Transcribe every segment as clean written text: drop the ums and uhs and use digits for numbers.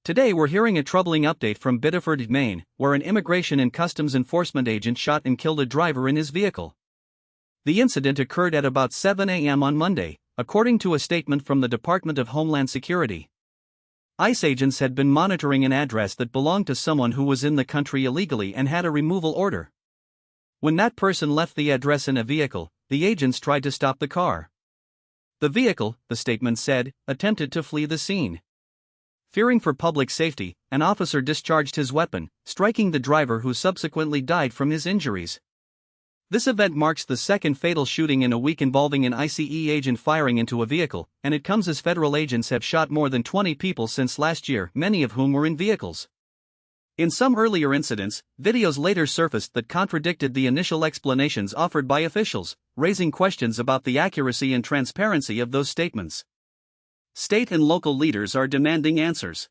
Today we're hearing a troubling update from Biddeford, Maine, where an immigration and customs enforcement agent shot and killed a driver in his vehicle. The incident occurred at about 7 a.m. on Monday, according to a statement from the Department of Homeland Security. ICE agents had been monitoring an address that belonged to someone who was in the country illegally and had a removal order. When that person left the address in a vehicle, the agents tried to stop the car. The vehicle, the statement said, attempted to flee the scene. Fearing for public safety, an officer discharged his weapon, striking the driver who subsequently died from his injuries. This event marks the second fatal shooting in a week involving an ICE agent firing into a vehicle, and it comes as federal agents have shot more than 20 people since last year, many of whom were in vehicles. In some earlier incidents, videos later surfaced that contradicted the initial explanations offered by officials, raising questions about the accuracy and transparency of those statements. State and local leaders are demanding answers.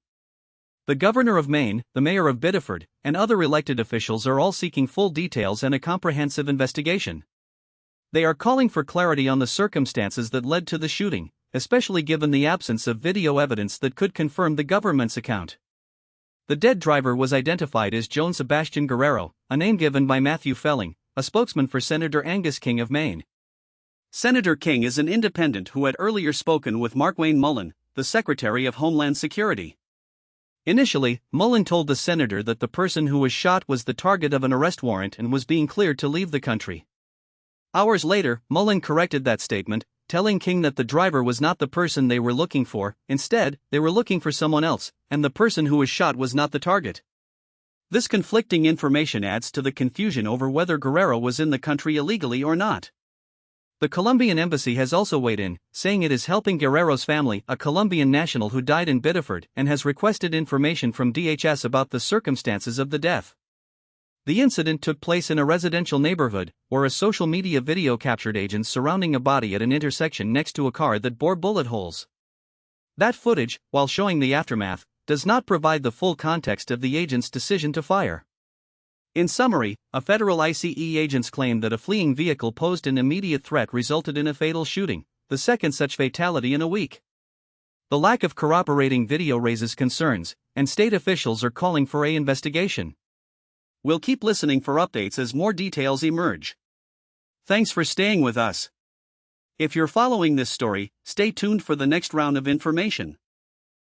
The governor of Maine, the mayor of Biddeford, and other elected officials are all seeking full details and a comprehensive investigation. They are calling for clarity on the circumstances that led to the shooting, especially given the absence of video evidence that could confirm the government's account. The dead driver was identified as Joan Sebastian Guerrero, a name given by Matthew Felling, a spokesman for Senator Angus King of Maine. Senator King is an independent who had earlier spoken with Markwayne Mullin, the Secretary of Homeland Security. Initially, Mullin told the senator that the person who was shot was the target of an arrest warrant and was being cleared to leave the country. Hours later, Mullin corrected that statement, telling King that the driver was not the person they were looking for. Instead, they were looking for someone else, and the person who was shot was not the target. This conflicting information adds to the confusion over whether Guerrero was in the country illegally or not. The Colombian embassy has also weighed in, saying it is helping Guerrero's family, a Colombian national who died in Biddeford, and has requested information from DHS about the circumstances of the death. The incident took place in a residential neighborhood, where a social media video captured agents surrounding a body at an intersection next to a car that bore bullet holes. That footage, while showing the aftermath, does not provide the full context of the agent's decision to fire. In summary, a federal ICE agents claim that a fleeing vehicle posed an immediate threat resulted in a fatal shooting, the second such fatality in a week. The lack of corroborating video raises concerns, and state officials are calling for an investigation. We'll keep listening for updates as more details emerge. Thanks for staying with us. If you're following this story, stay tuned for the next round of information.